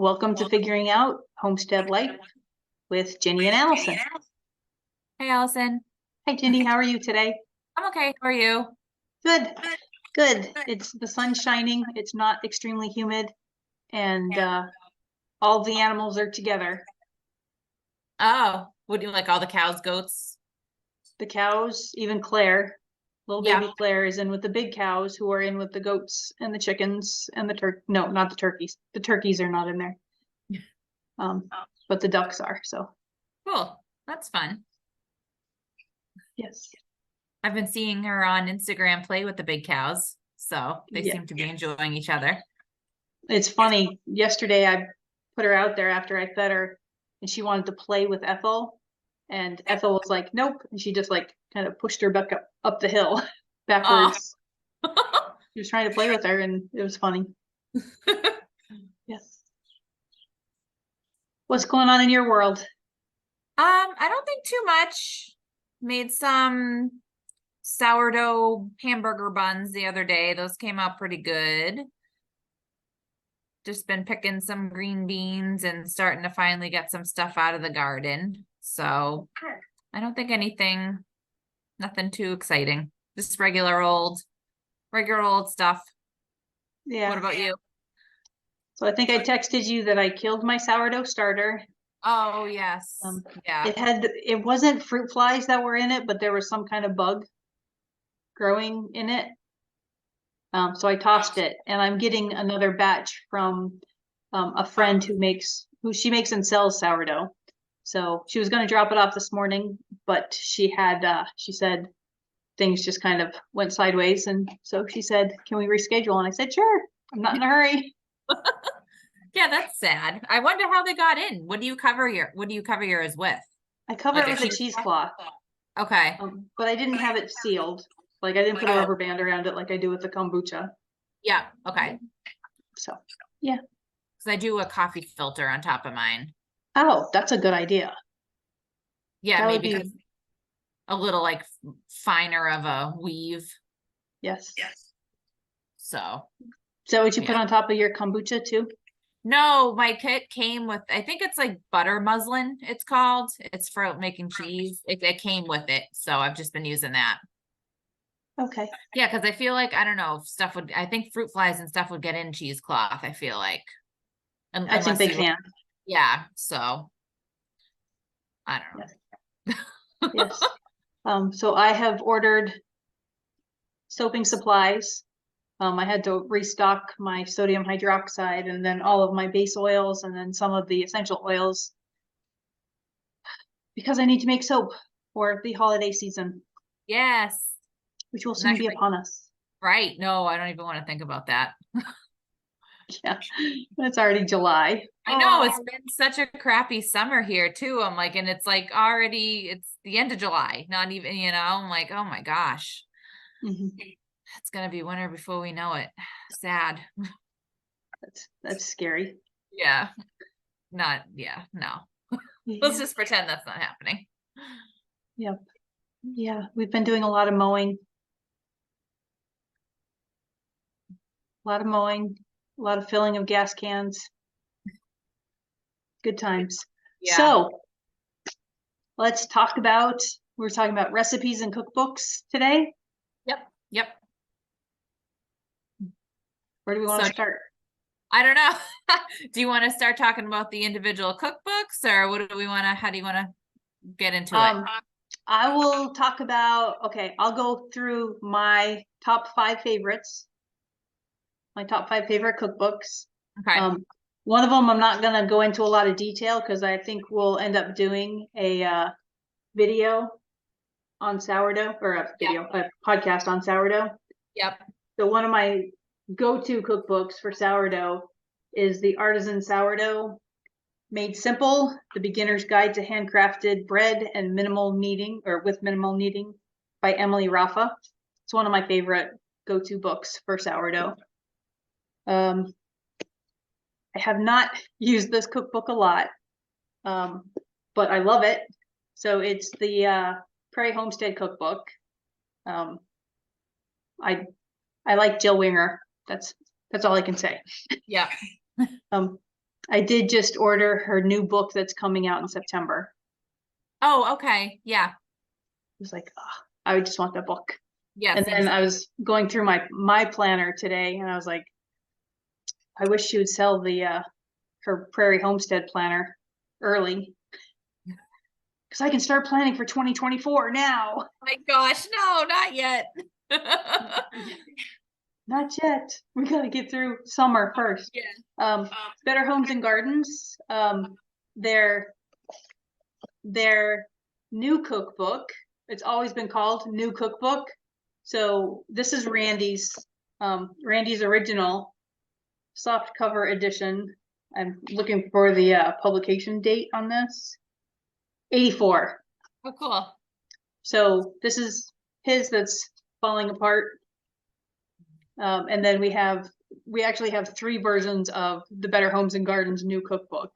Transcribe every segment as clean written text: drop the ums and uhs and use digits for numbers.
Welcome to Figuring Out Homestead Life with Jenny and Allison. Hey, Allison. Hi, Jenny. How are you today? I'm okay. How are you? Good. Good. It's the sun shining. It's not extremely humid, and all the animals are together. Oh, what do you like? All the cows, goats? The cows, even Claire, little Yeah. baby Claire, is in with the big cows, who are in with the goats and the chickens and the no, not the turkeys. The turkeys are not in there. But the ducks are, so. Cool. That's fun. Yes. I've been seeing her on Instagram play with the big cows, so they Yeah. seem to be enjoying each other. It's funny. Yesterday I put her out there after I fed her, and she wanted to play with Ethel, and Ethel was like, nope. And she just like kind of pushed her back up the hill Oh. backwards. She was trying to play with her, and it was funny. Yes. What's going on in your world? I don't think too much. Made some sourdough hamburger buns the other day. Those came out pretty good. Just been picking some green beans and starting to finally get some stuff out of the garden. So I don't think nothing too exciting. Just regular old stuff. Yeah. What about you? So I think I texted you that I killed my sourdough starter. Oh, yes. Yeah. It wasn't fruit flies that were in it, but there was some kind of bug growing in it. So I tossed it, and I'm getting another batch from a friend who she makes and sells sourdough. So she was going to drop it off this morning, but she said things just kind of went sideways. And so she said, can we reschedule? And I said, sure, I'm not in a hurry. Yeah, that's sad. I wonder how they got in. What do you cover yours with? I cover Like it with a cheesecloth. Okay. But I didn't have it sealed. Like I didn't put a rubber band around it like I do with the kombucha. Yeah. Okay. So, yeah. Because I do a coffee filter on top of mine. Oh, that's a good idea. Yeah, That would maybe be a little like finer of a weave. yes. So Is that what you put yeah. on top of your kombucha too? No, my kit came with, I think it's like butter muslin, it's called. It's for making cheese. It came with it. So I've just been using that. Okay. Yeah, because I feel like, I don't know, I think fruit flies and stuff would get in cheesecloth, I feel like. I think they can. Yeah, so I don't Yes. Yes. So I have ordered soaping supplies. I had to restock my sodium hydroxide and then all of my base oils and then some of the essential oils because I need to make soap for the holiday season, Yes. which will soon be upon us. Right. No, I don't even want to think about that. Yeah, it's already July. I know it's been such a crappy summer here too. I'm like, and it's like it's the end of July, not even, I'm like, oh my gosh. It's gonna be winter before we know it. Sad. That's scary. Yeah. No. Yeah. Let's just pretend that's not happening. Yep. Yeah, we've been doing a lot of mowing. A lot of filling of gas cans. Good times. Yeah. So let's talk we're talking about recipes and cookbooks today. Yep. Where do we want to start? I don't know. Do you want to start talking about the individual cookbooks, or how do you want to get into it? I will talk about, I'll go through my top 5 favorites. My top 5 favorite cookbooks. Okay. One of them I'm not going to go into a lot of detail because I think we'll end up doing a video on sourdough, or a podcast on sourdough. Yep. So one of my go-to cookbooks for sourdough is the Artisan Sourdough Made Simple: The Beginner's Guide to Handcrafted Bread and Minimal Kneading, or with Minimal Kneading, by Emily Raffa. It's one of my favorite go-to books for sourdough. I have not used this cookbook a lot, but I love it. So it's the Prairie Homestead cookbook. I like Jill Winger. That's all I can say. Yeah. I did just order her new book that's coming out in September. Oh, okay. Yeah. I was like, oh, I just want that book. Yeah. And Seems then I was going through my planner today, and I was like, I wish she would sell the her Prairie Homestead planner early, because I can start planning for 2024 now. my gosh, no, not yet. Not yet. We gotta get through summer first. Yeah. Better Homes and Gardens. Their new cookbook. It's always been called New Cookbook. So this is Randy's original soft cover edition. I'm looking for the publication date on this. 84. Oh, cool. So this is his that's falling apart. And then we actually have 3 versions of the Better Homes and Gardens new cookbook.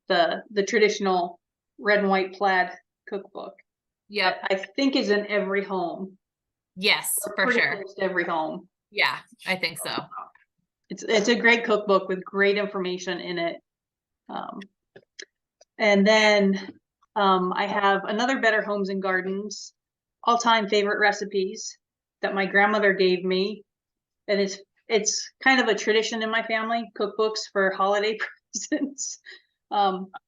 The traditional red and white plaid cookbook. Yep. I think is in every home. Yes, Or for pretty sure. close to every home. Yeah, I think so. It's a great cookbook with great information in it. And then I have another Better Homes and Gardens all-time favorite recipes that my grandmother gave me. And it's kind of a tradition in my family, cookbooks for holiday presents.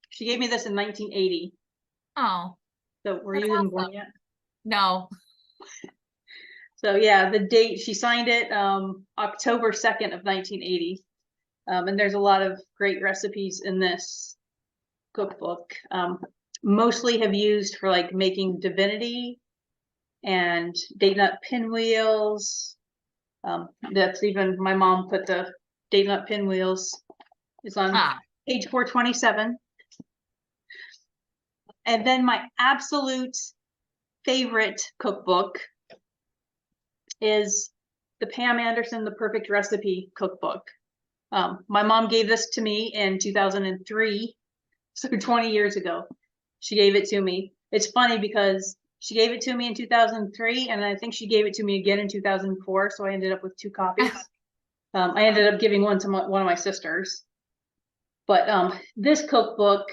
She gave me this in 1980. Oh, So were that's you even awesome. born yet? No. So yeah, the date she signed it October 2nd of 1980. And there's a lot of great recipes in this cookbook. Mostly have used for like making divinity and date nut pinwheels. That's even my mom put the date nut pinwheels. It's on page 427. And then my absolute favorite cookbook is the Pam Anderson The Perfect Recipe cookbook. My mom gave this to me in 2003, so 20 years ago. She gave it to me. It's funny because she gave it to me in 2003, and I think she gave it to me again in 2004, so I ended up with 2 copies. I ended up giving one to one of my sisters. But this cookbook,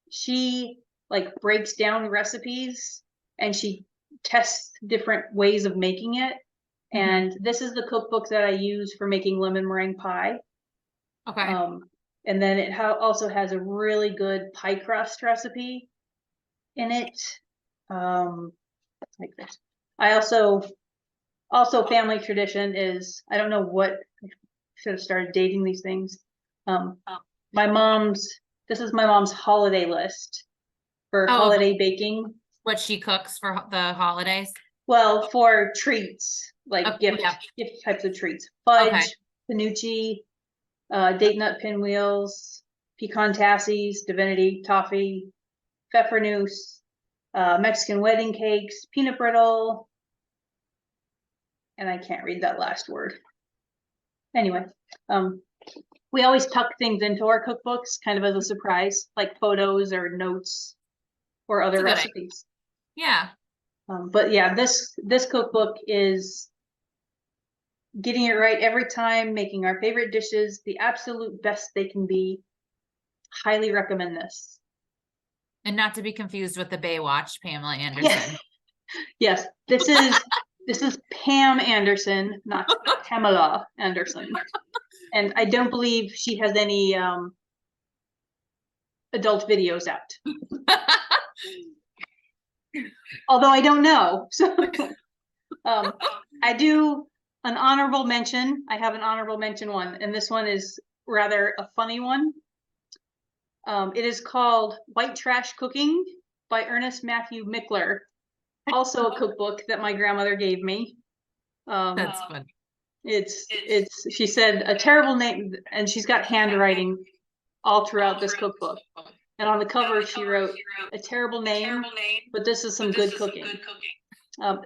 she like breaks down recipes and she tests different ways of making it. And this is the cookbook that I use for making lemon meringue pie. Okay. And then it also has a really good pie crust recipe in it. Like this. I also family tradition is, I don't know what, I should have started dating these things. This is my mom's holiday list for holiday baking. What she cooks for the holidays? Well, for treats, like gift types of treats. Fudge, panucci, date nut pinwheels, pecan tassies, divinity, toffee, pfeffernusse, Mexican wedding cakes, peanut brittle, and I can't read that last word. Anyway, we always tuck things into our cookbooks kind of as a surprise, like photos or notes or other recipes. Yeah. But yeah, this cookbook is getting it right every time, making our favorite dishes the absolute best they can be. Highly recommend this. And not to be confused with the Baywatch Pamela Anderson. Yes, this is Pam Anderson, not Pamela Anderson. And I don't believe she has any adult videos out. Although I don't know. So I do an honorable mention. I have an honorable mention one, and this one is rather a funny one. It is called White Trash Cooking by Ernest Matthew Mickler. Also a cookbook that my grandmother gave me. That's funny. It's she said a terrible name, and she's got handwriting all throughout this cookbook. And on the cover she wrote a terrible name, but this is some good cooking.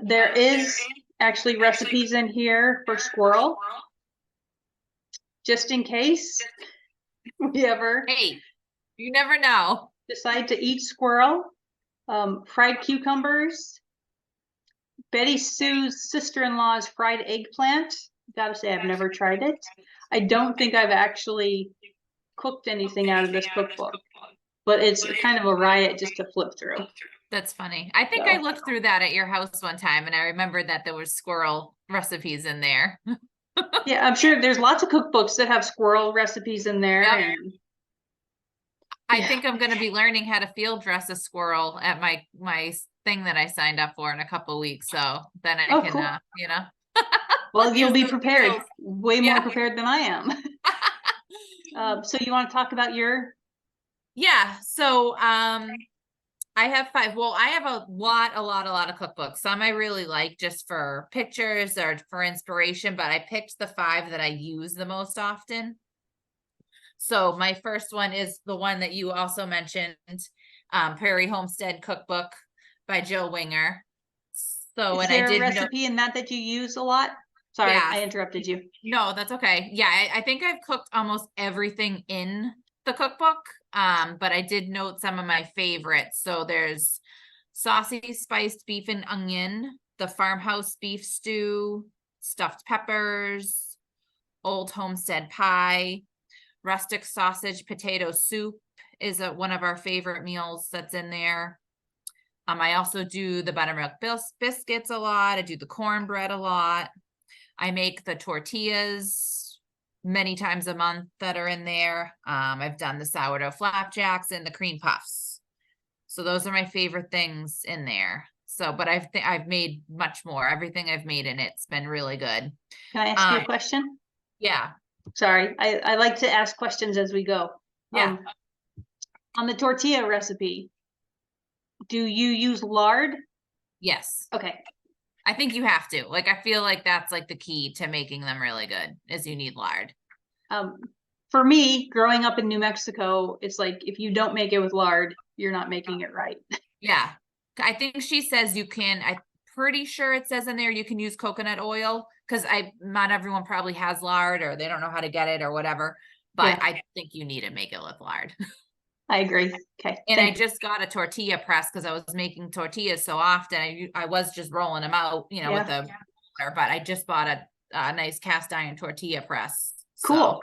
There is actually recipes in here for squirrel, just in case we ever you never know, decide to eat squirrel. Fried cucumbers, Betty Sue's sister-in-law's fried eggplant. Gotta say, I've never tried it. I don't think I've actually cooked anything out of this cookbook, but it's kind of a riot just to flip through. That's funny. I think So. I looked through that at your house one time and I remembered that there was squirrel recipes in there. Yeah, I'm sure there's lots of cookbooks that have squirrel recipes in there. Yep. And I yeah. think I'm going to be learning how to field dress a squirrel at my thing that I signed up for in a couple weeks. So then I can, cool. you know. Well, you'll use be those prepared, skills. way Yeah. more prepared than I am. So you want to talk about your? Yeah. So, I have 5. Well, I have a lot of cookbooks. Some I really like just for pictures or for inspiration, but I picked the 5 that I use the most often. So my first one is the one that you also mentioned, Prairie Homestead Cookbook by Jill Winger. So, Is and there I a did recipe in that you use a lot? Sorry, Yeah. I interrupted you. No, that's okay. Yeah, I think I've cooked almost everything in the cookbook. But I did note some of my favorites. So there's saucy spiced beef and onion, the farmhouse beef stew, stuffed peppers, old homestead pie, rustic sausage potato soup is one of our favorite meals that's in there. I also do the buttermilk biscuits a lot. I do the cornbread a lot. I make the tortillas many times a month that are in there. I've done the sourdough flapjacks and the cream puffs. So those are my favorite things in there. So, but I've made much more. Everything I've made in it's been really good. Can I ask you a question? Yeah. Sorry, I like to ask questions as we go. Yeah. On the tortilla recipe, do you use lard? Yes. Okay. I think you have to. Like, I feel like that's like the key to making them really good is you need lard. For me, growing up in New Mexico, it's like if you don't make it with lard, you're not making it right. Yeah. I think she says you can, I'm pretty sure it says in there you can use coconut oil because not everyone probably has lard or they don't know how to get it or whatever. But Yeah. I think you need to make it with lard. I agree. Okay. And I just got a tortilla press because I was making tortillas so often. I was just rolling them out, you know, with the, but I just bought a nice cast iron tortilla press. Cool.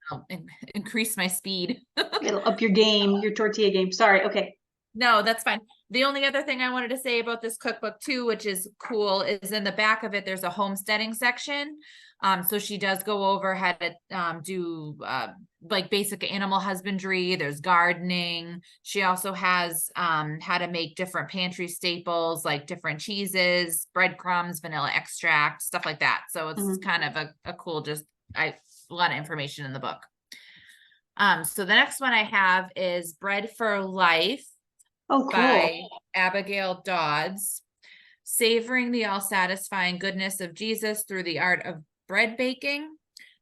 So, increase my speed. It'll up your game, your tortilla game. Sorry. Okay. No, that's fine. The only other thing I wanted to say about this cookbook too, which is cool, is in the back of it, there's a homesteading section. So she does go over how to do like basic animal husbandry. There's gardening. She also has how to make different pantry staples, like different cheeses, breadcrumbs, vanilla extract, stuff like that. So it's kind of a cool, a lot of information in the book. So the next one I have is Bread for Life. Oh, cool. By Abigail Dodds, savoring the all-satisfying goodness of Jesus through the art of bread baking.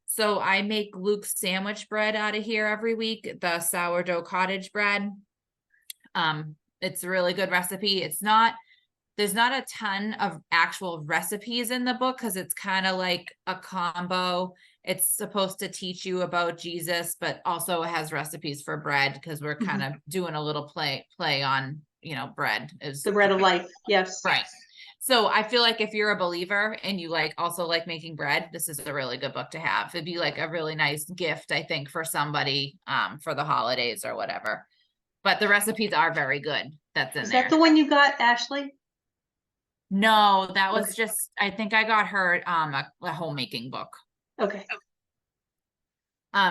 So I make Luke's sandwich bread out of here every week, the sourdough cottage bread. It's a really good recipe. There's not a ton of actual recipes in the book because it's kind of like a combo. It's supposed to teach you about Jesus, but also has recipes for bread because we're kind of doing a little play on, you know, bread is the bread of life. Yes. Right. So I feel like if you're a believer and you also like making bread, this is a really good book to have. It'd be like a really nice gift, I think, for somebody for the holidays or whatever. But the recipes are very good. That's in there. Is that the one you got, Ashley? No, that was just, I think I got her a homemaking book. Okay.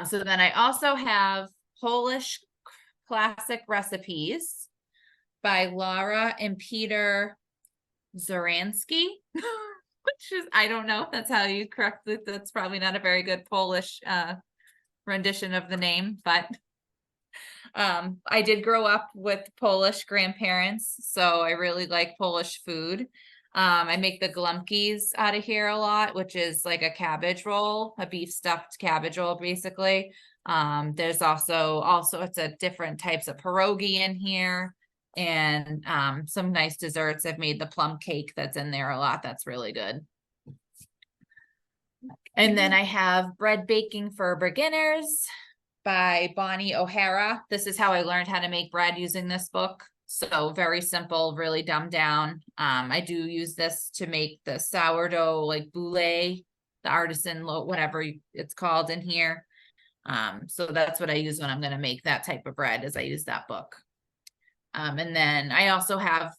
So then I also have Polish classic recipes by Laura and Peter Zaransky, which is, I don't know if that's how you correctly, that's probably not a very good Polish rendition of the name, but I did grow up with Polish grandparents, so I really like Polish food. I make the glumkis out of here a lot, which is like a cabbage roll, a beef stuffed cabbage roll, basically. There's also all sorts of different types of pierogi in here and some nice desserts. I've made the plum cake that's in there a lot. That's really good. And then I have Bread Baking for Beginners by Bonnie O'Hara. This is how I learned how to make bread using this book. So very simple, really dumbed down. I do use this to make the sourdough like boule, the artisan, whatever it's called in here. So that's what I use when I'm going to make that type of bread, is I use that book. And then I also have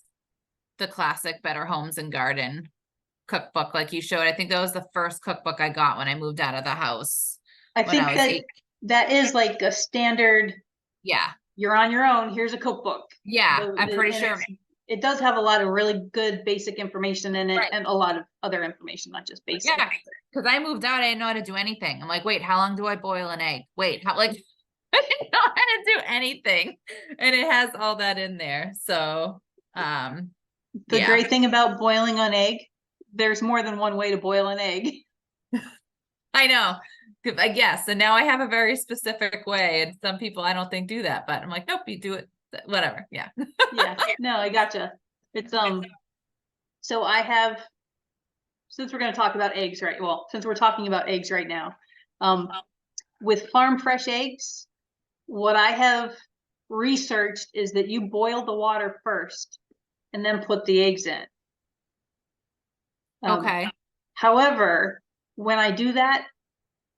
the classic Better Homes and Garden cookbook, like you showed. I think that was the first cookbook I got when I moved out of the house. I when think I was that 8. that is like a standard, Yeah. you're on your own, here's a cookbook. Yeah. I'm pretty And sure. it does have a lot of really good basic information in it, Right. and a lot of other information, not just basic. Yeah. Because I moved out, I didn't know how to do anything. I'm like, wait, how long do I boil an egg? Wait, how, like, I didn't know how to do anything. And it has all that in there. So, The yeah. great thing about boiling an egg, there's more than one way to boil an egg. I know. I guess. And now I have a very specific way. And some people I don't think do that, but I'm like, nope, you do it. Whatever. Yeah. Yeah, no, I gotcha. It's so I have, since we're going to talk about eggs, right? Well, since we're talking about eggs right now, with farm fresh eggs, what I have researched is that you boil the water first and then put the eggs in. Okay. However, when I do that,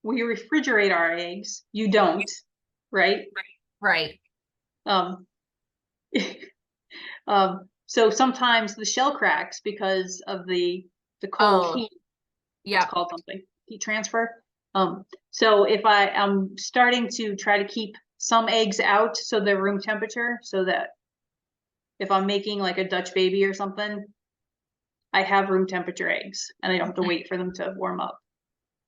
we refrigerate our eggs. You don't, right? Right. Um, so sometimes the shell cracks because of the cold heat. Yeah. It's called something, heat transfer. So if I'm starting to try to keep some eggs out so they're room temperature, so that if I'm making like a Dutch baby or something, I have room temperature eggs and I don't have to wait for them to warm up.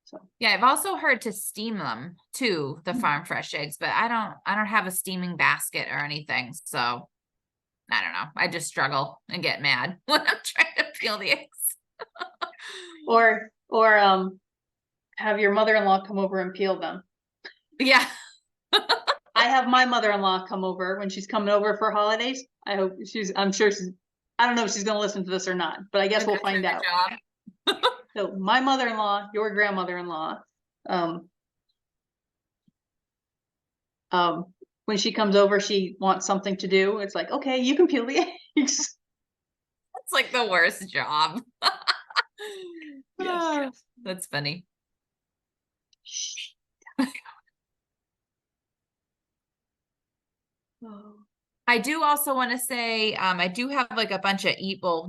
So Yeah, I've also heard to steam them too, the farm fresh eggs, but I don't have a steaming basket or anything. So I don't know. I just struggle and get mad when I'm trying to peel the eggs. or have your mother-in-law come over and peel them. Yeah. I have my mother-in-law come over when she's coming over for holidays. I'm sure I don't know if she's going to listen to this or not, but I guess we'll find out. So my mother-in-law, your grandmother-in-law, when she comes over, she wants something to do. It's like, okay, you can peel the eggs. It's like the worst job. Yes. That's funny. I do also want to say, I do have like a bunch of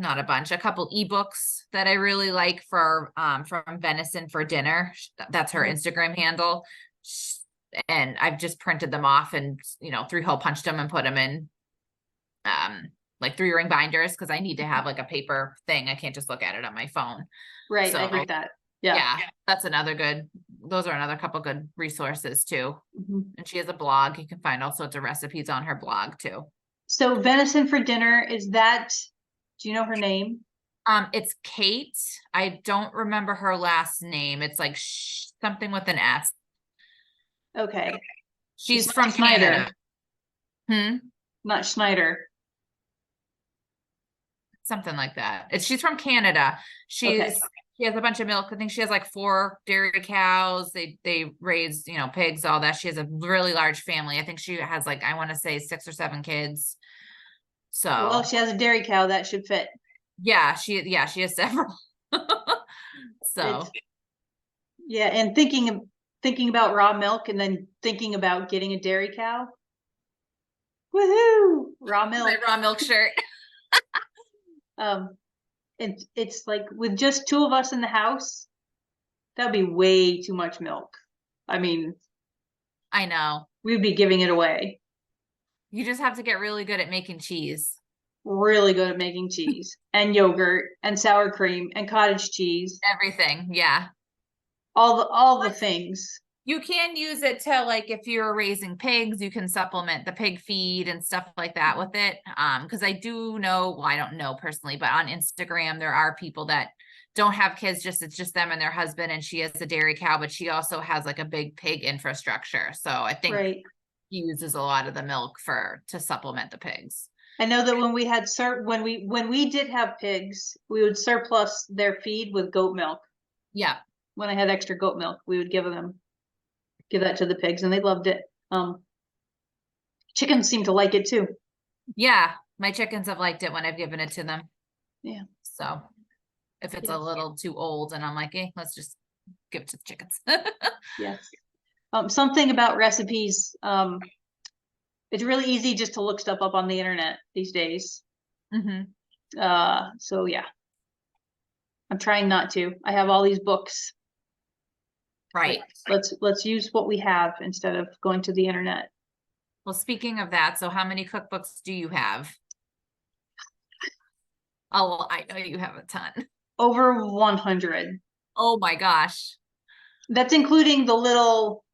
not a bunch, a couple ebooks that I really like for, from Venison for Dinner. That's her Instagram handle. And I've just printed them off and, 3-hole punched them and put them in, like 3-ring binders, because I need to have like a paper thing. I can't just look at it on my phone. Right. So, I get that. Yeah, that's those are another couple good resources too. And she has a blog. You can find all sorts of recipes on her blog too. So Venison for Dinner, do you know her name? It's Kate. I don't remember her last name. It's like something with an S. Okay. She's from Canada. Not Schneider. Something like that. She's from Canada. She has a bunch of milk. I think she has like 4 dairy cows. They raise, pigs, all that. She has a really large family. I think she has like, I want to say 6 or 7 kids. So well, she has a dairy cow that should fit. Yeah, she has several. So yeah, and thinking about raw milk and then thinking about getting a dairy cow. Woohoo! Raw milk. My raw milk shirt. It's like with just 2 of us in the house, that'd be way too much milk. I mean, I know. We'd be giving it away. You just have to get really good at making cheese. Really good at making cheese and yogurt and sour cream and cottage cheese. Everything. Yeah. All the things. You can use it to, like, if you're raising pigs, you can supplement the pig feed and stuff like that with it. Because I do know, well, I don't know personally, but on Instagram, there are people that don't have kids, it's just them and their husband, and she has a dairy cow, but she also has like a big pig infrastructure. So I think he uses a lot of the milk to supplement the pigs. I know that when we had when we did have pigs, we would surplus their feed with goat milk. Yeah. When I had extra goat milk, we would give that to the pigs, and they loved it. Chickens seem to like it too. Yeah, my chickens have liked it when I've given it to them. Yeah. So if it's a little too old, and I'm like, let's just give it to the chickens. Yes. Something about recipes. It's really easy just to look stuff up on the internet these days. So yeah, I'm trying not to. I have all these books. Right. Let's use what we have instead of going to the internet. Well, speaking of that, so how many cookbooks do you have? Oh, well, I know you have a ton. Over 100. Oh my gosh. That's including the little,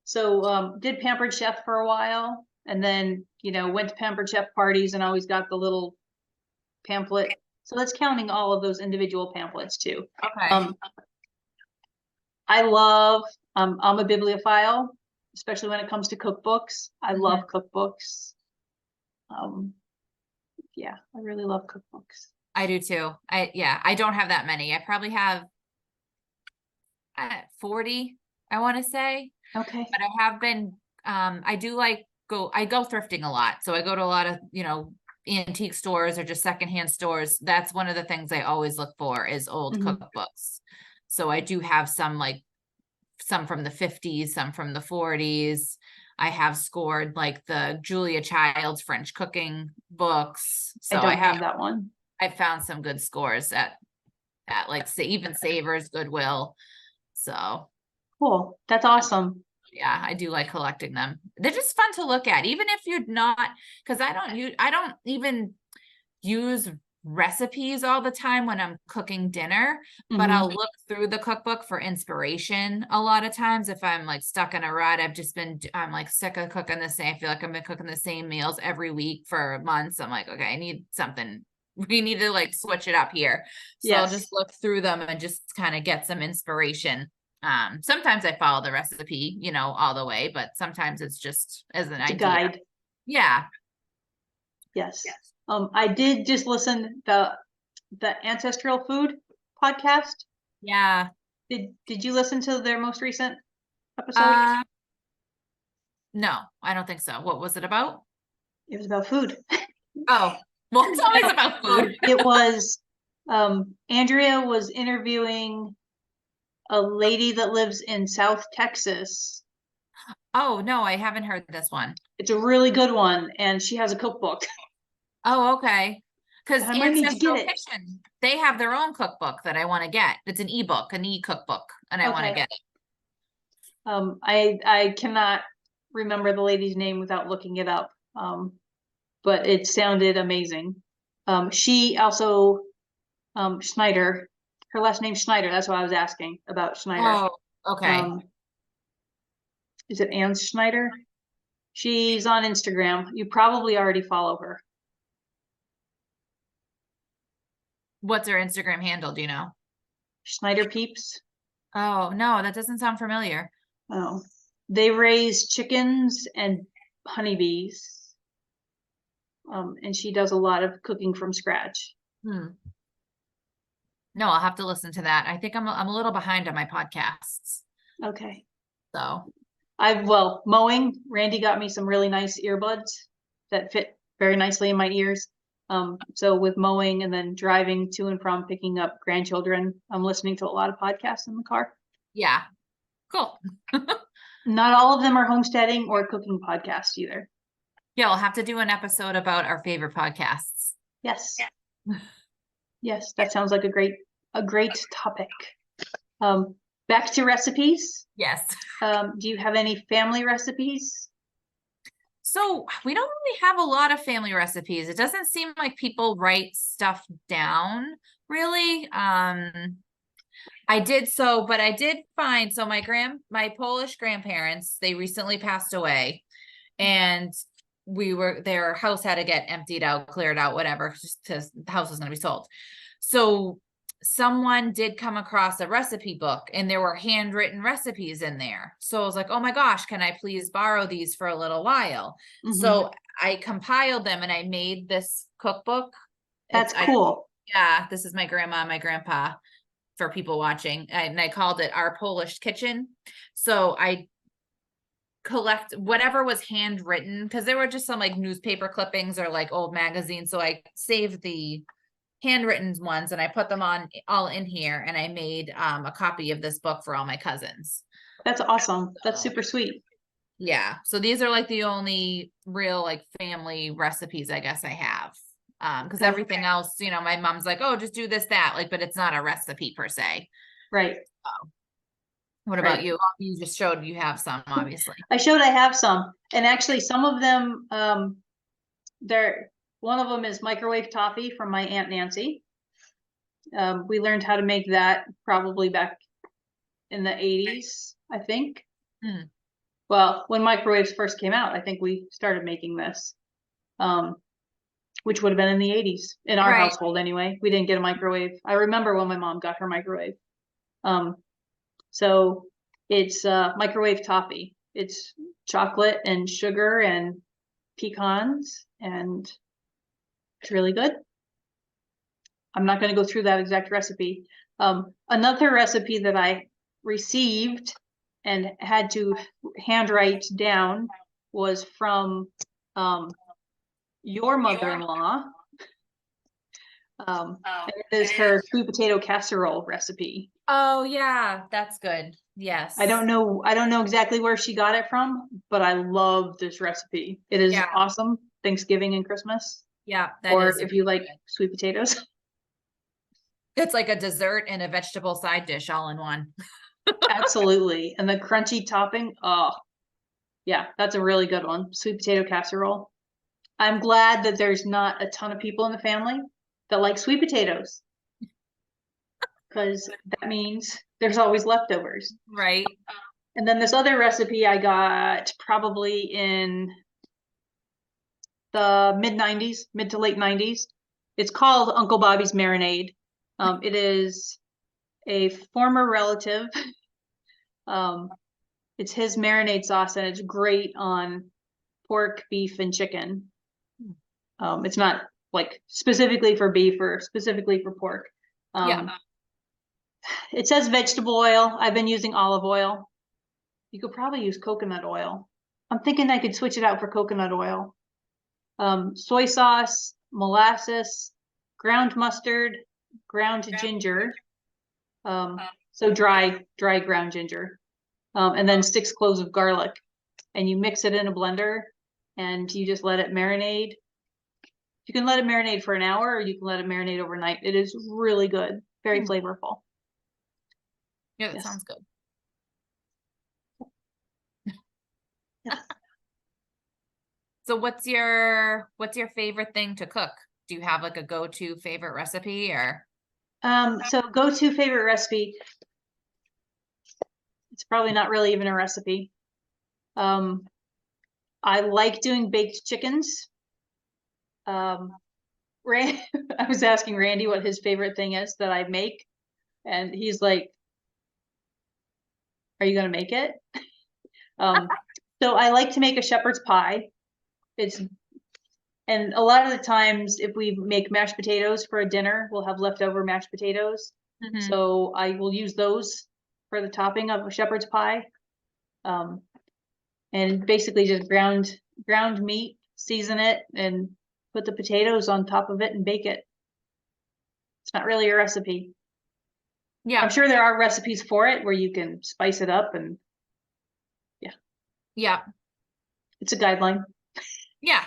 so did Pampered Chef for a while, and then, went to Pampered Chef parties and always got the little pamphlet. So that's counting all of those individual pamphlets too. Okay. I love, I'm a bibliophile, especially when it comes to cookbooks. I love cookbooks. Yeah, I really love cookbooks. I do too. I don't have that many. I probably have 40, I want to say. Okay. But I have been, I do I go thrifting a lot. So I go to a lot of, antique stores or just secondhand stores. That's one of the things I always look for is old cookbooks. So I do have some some from the 50s, some from the 40s. I have scored like the Julia Child's French cooking books. So I don't have that one. I found some good scores at like even Savers, Goodwill. So cool. That's awesome. Yeah, I do like collecting them. They're just fun to look at, even if you're not, because I don't even use recipes all the time when I'm cooking dinner, but I'll look through the cookbook for inspiration a lot of times if I'm like stuck in a rut. I'm like sick of cooking the same. I feel like I've been cooking the same meals every week for months. I'm like, okay, I need something. We need to like switch it up here. So I'll just look through them and just kind of get some inspiration. Sometimes I follow the recipe, all the way, but sometimes it's just as an idea. Guide. Yeah. Yes. I did just listen the Ancestral Food podcast. Yeah. Did you listen to their most recent episode? No, I don't think so. What was it about? It was about food. Oh, well, it's always about food. It was, Andrea was interviewing a lady that lives in South Texas. Oh, no, I haven't heard this one. It's a really good one, and she has a cookbook. Oh, okay. Because Ancestral Kitchen, they have their own cookbook that I want to get. It's an ebook, an e-cookbook, and I want to get it. I cannot remember the lady's name without looking it up. But it sounded amazing. She also, Schneider, her last name's Schneider. That's why I was asking about Schneider. Oh, okay. Is it Ann Schneider? She's on Instagram. You probably already follow her. What's her Instagram handle? Do you know? Schneider Peeps. Oh, no, that doesn't sound familiar. Oh, they raise chickens and honeybees. And she does a lot of cooking from scratch. No, I'll have to listen to that. I think I'm a little behind on my podcasts. Okay. So mowing, Randy got me some really nice earbuds that fit very nicely in my ears. So with mowing and then driving to and from picking up grandchildren, I'm listening to a lot of podcasts in the car. Yeah. Cool. Not all of them are homesteading or cooking podcasts either. Yeah, we'll have to do an episode about our favorite podcasts. Yes. Yes, that sounds like a great topic. Back to recipes. Yes. Do you have any family recipes? So we don't really have a lot of family recipes. It doesn't seem like people write stuff down really. I did find, so my Polish grandparents, they recently passed away, and their house had to get emptied out, cleared out, whatever, just because the house was going to be sold. So someone did come across a recipe book and there were handwritten recipes in there. So I was like, oh my gosh, can I please borrow these for a little while? So I compiled them and I made this cookbook. That's cool. Yeah, this is my grandma and my grandpa for people watching. And I called it Our Polish Kitchen. So I collect whatever was handwritten, because there were just some like newspaper clippings or like old magazines. So I saved the handwritten ones and I put them all in here, and I made a copy of this book for all my cousins. That's awesome. That's super sweet. Yeah. So these are like the only real like family recipes I guess I have. Because Okay. everything else, you know, my mom's like, oh, just do this, that, like, but it's not a recipe per se. Right. What about Right. you? You just showed you have some, obviously. I showed I have some, and actually some of them, one of them is microwave toffee from my Aunt Nancy. We learned how to make that probably back in the 80s, I think. Mm. Well, when microwaves first came out, I think we started making this, which would have been in the 80s in our Right. household anyway. We didn't get a microwave. I remember when my mom got her microwave. So it's microwave toffee. It's chocolate and sugar and pecans, and it's really good. I'm not going to go through that exact recipe. Another recipe that I received and had to handwrite down was from your mother-in-law. And it is her sweet potato casserole recipe. Oh yeah, that's good. Yes. I don't know exactly where she got it from, but I love this recipe. It is awesome. Thanksgiving and Christmas. Yeah, that or is if you like good. sweet potatoes. It's like a dessert and a vegetable side dish all in one. Absolutely. And the crunchy topping. Oh, yeah, that's a really good one. Sweet potato casserole. I'm glad that there's not a ton of people in the family that like sweet potatoes, because that means there's always leftovers. Right. And then this other recipe I got probably in the mid to late 90s. It's called Uncle Bobby's Marinade. It is a former relative. It's his marinade sauce, and it's great on pork, beef, and chicken. It's not like specifically for beef or specifically for pork. Yeah. It says vegetable oil. I've been using olive oil. You could probably use coconut oil. I'm thinking I could switch it out for coconut oil. Soy sauce, molasses, ground mustard, ground ginger. So dry ground ginger. And then 6 cloves of garlic. And you mix it in a blender and you just let it marinate. You can let it marinate for an hour, or you can let it marinate overnight. It is really good, very flavorful. Yeah, that sounds good. Yes. So what's your favorite thing to cook? Do you have like a go-to favorite recipe or? So go-to favorite recipe. It's probably not really even a recipe. I like doing baked chickens. I was asking Randy what his favorite thing is that I make, and he's like, "Are you gonna make it?" So I like to make a shepherd's pie. And a lot of the times, if we make mashed potatoes for a dinner, we'll have leftover mashed potatoes. So I will use those for the topping of a shepherd's pie. And basically just ground meat, season it, and put the potatoes on top of it and bake it. It's not really a recipe. Yeah. I'm sure there are recipes for it where you can spice it up, and yeah. It's a guideline. Yeah.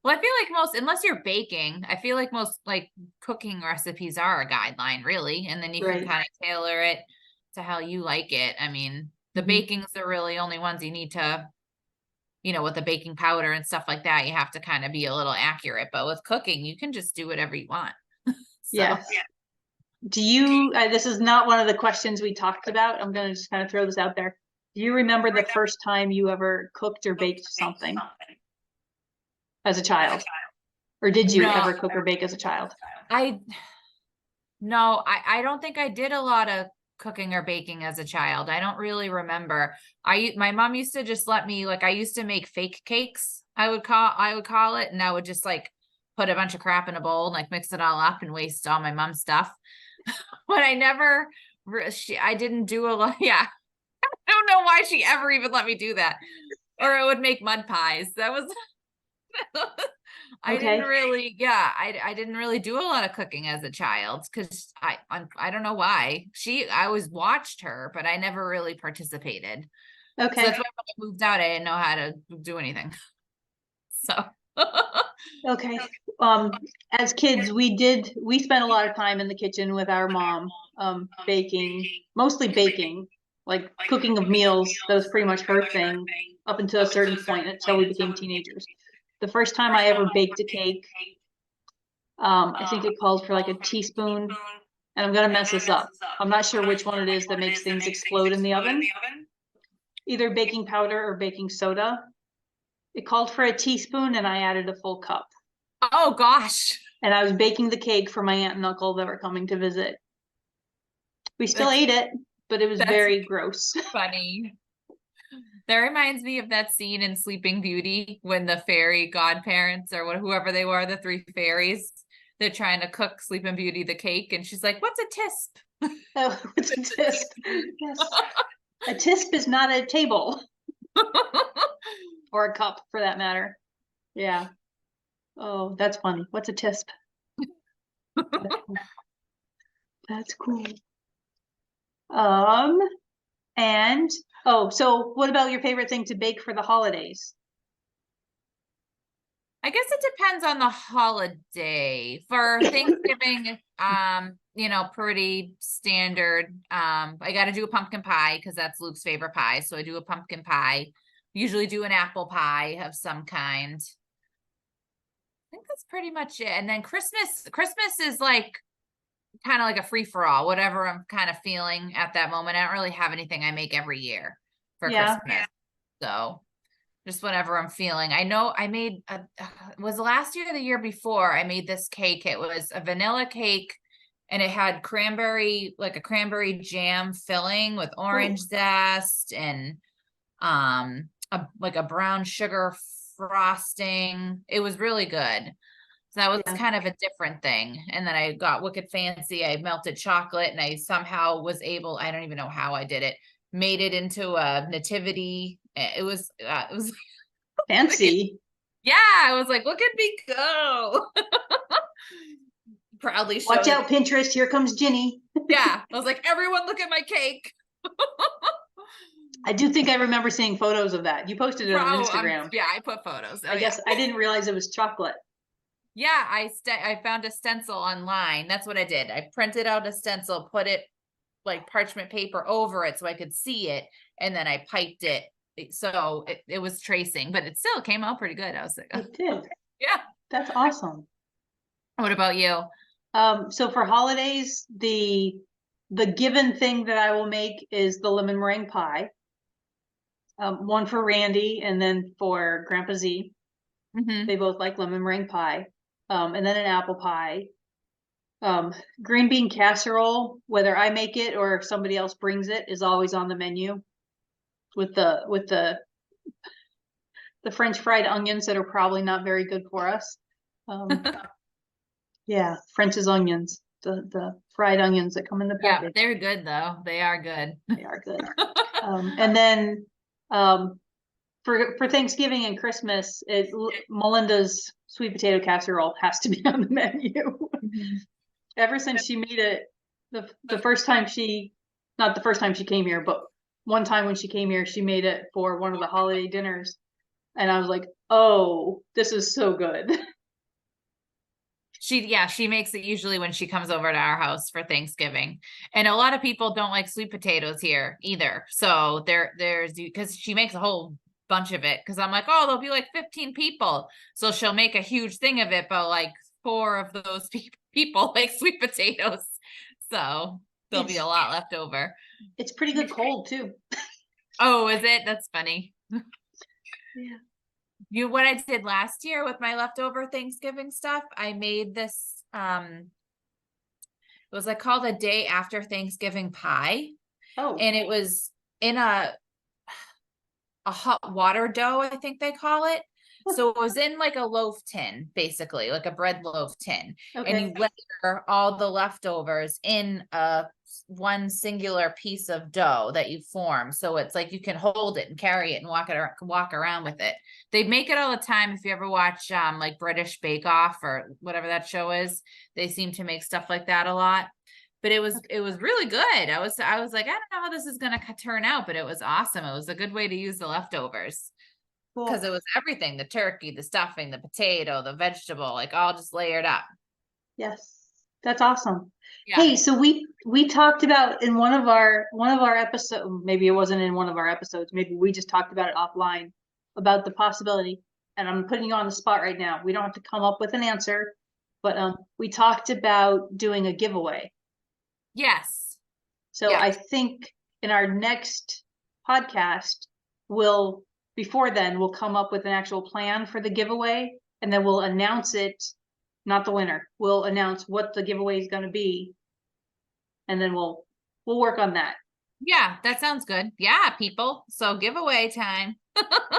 Well, I feel like most, unless you're baking, I feel like most like cooking recipes are a guideline, really. And then you can kind of tailor it to how you like it. I mean, the baking's the really only ones you need to, you know, with the baking powder and stuff like that, you have to kind of be a little accurate. But with cooking, you can just do whatever you want. Yes. Do you, this is not one of the questions we talked about. I'm going to just kind of throw this out there. Do you remember the first time you ever cooked or baked something as a child? Or did you ever cook or bake as a child? I don't think I did a lot of cooking or baking as a child. I don't really remember. My mom used to just let me, like, I used to make fake cakes, I would call it, and I would just like put a bunch of crap in a bowl and like mix it all up and waste all my mom's stuff. But I didn't do a lot. Yeah. I don't know why she ever even let me do that. Or I would make mud pies. That was I Okay. didn't really, yeah, I didn't really do a lot of cooking as a child because I don't know why. I always watched her, but I never really participated. So Okay. that's why when I moved out, I didn't know how to do anything. So Okay. As kids, we spent a lot of time in the kitchen with our mom, baking, mostly baking, like cooking of meals. That was pretty much her thing up until a certain point, until we became teenagers. The first time I ever baked a cake, I think it called for like a teaspoon, and I'm gonna mess this up. I'm not sure which one it is that makes things explode in the oven, either baking powder or baking soda. It called for a teaspoon, and I added a full cup. oh gosh. And I was baking the cake for my aunt and uncle that were coming to visit. We still That's ate it, but it was that's very gross. funny. That reminds me of that scene in Sleeping Beauty when the fairy godparents or whoever they were, the three fairies, they're trying to cook Sleeping Beauty the cake, and she's like, "What's a tisp?" Oh, it's a tisp. Yes. A tisp is not a table or a cup for that matter. Yeah. Oh, that's funny. What's a tisp? That's cool. Um, and oh, so what about your favorite thing to bake for the holidays? I guess it depends on the holiday. For Thanksgiving, pretty standard. I got to do a pumpkin pie because that's Luke's favorite pie. So I do a pumpkin pie. Usually do an apple pie of some kind. I think that's pretty much it. And then Christmas is like kind of like a free for all, whatever I'm kind of feeling at that moment. I don't really have anything I make every year for Yeah. Christmas. So just whatever I'm feeling. I know I made was last year or the year before I made this cake. It was a vanilla cake and it had like a cranberry jam filling with orange zest and like a brown sugar frosting. It was really good. So that was Yeah. kind of a different thing. And then I got wicked fancy. I melted chocolate and I somehow was able, I don't even know how I did it, made it into a nativity. It was Fancy. yeah, I was like, look at me go. Proudly Watch showed out, Pinterest. Here comes Ginny. yeah. I was like, everyone look at my cake. I do think I remember seeing photos of that. You posted it on Instagram. Yeah, I put photos. Oh, I guess yeah. I didn't realize it was chocolate. Yeah, I found a stencil online. That's what I did. I printed out a stencil, put it like parchment paper over it so I could see it, and then I piped it. So it was tracing, but it still came out pretty good. I was like, oh. It did. Yeah. That's awesome. What about you? So for holidays, the given thing that I will make is the lemon meringue pie. One for Randy and then for Grandpa Z. Mm-hmm. They both like lemon meringue pie. And then an apple pie. Green bean casserole, whether I make it or if somebody else brings it, is always on the menu with the French fried onions that are probably not very good for us. Yeah, French's onions, the fried onions that come in the Yeah, package. they're good though. They are good. They are good. And then for Thanksgiving and Christmas, Melinda's sweet potato casserole has to be on the menu. Mhm. Ever since she made it, the first time not the first time she came here, but one time when she came here, she made it for one of the holiday dinners. And I was like, oh, this is so good. She makes it usually when she comes over to our house for Thanksgiving. And a lot of people don't like sweet potatoes here either. So there's because she makes a whole bunch of it because I'm like, oh, there'll be like 15 people. So she'll make a huge thing of it, but like 4 of those people like sweet potatoes. So there'll be a lot left over. It's pretty good cold too. Oh, is it? That's funny. Yeah. What I did last year with my leftover Thanksgiving stuff, I made this it was like called a day after Thanksgiving pie. Oh. And it was in a hot water dough, I think they call it. So it was in like a loaf tin, basically, like a bread loaf tin. And you Okay. layer all the leftovers in a one singular piece of dough that you form. So it's like you can hold it and carry it and walk around with it. They make it all the time. If you ever watch like British Bake Off or whatever that show is, they seem to make stuff like that a lot. But it was really good. I was like, I don't know how this is gonna turn out, but it was awesome. It was a good way to use the leftovers. Cool. Because it was everything, the turkey, the stuffing, the potato, the vegetable, like all just layered up. Yes. That's awesome. Yeah. Hey, so we talked about in one of our episodes, maybe it wasn't in one of our episodes, maybe we just talked about it offline about the possibility, and I'm putting you on the spot right now. We don't have to come up with an answer, but we talked about doing a giveaway. Yes. So Yeah. I think in our next podcast, before then, we'll come up with an actual plan for the giveaway, and then we'll announce it, not the winner. We'll announce what the giveaway is going to be, and then we'll work on that. Yeah, that sounds good. Yeah, people. So giveaway time.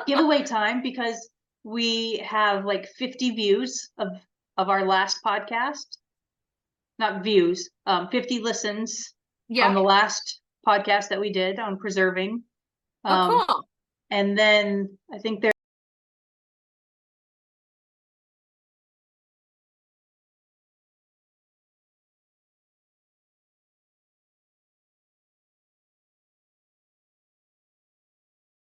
Giveaway time, because we have like 50 views of our last podcast. Not views, 50 listens on the Yep. last podcast that we did on preserving. Oh, cool. And then I think there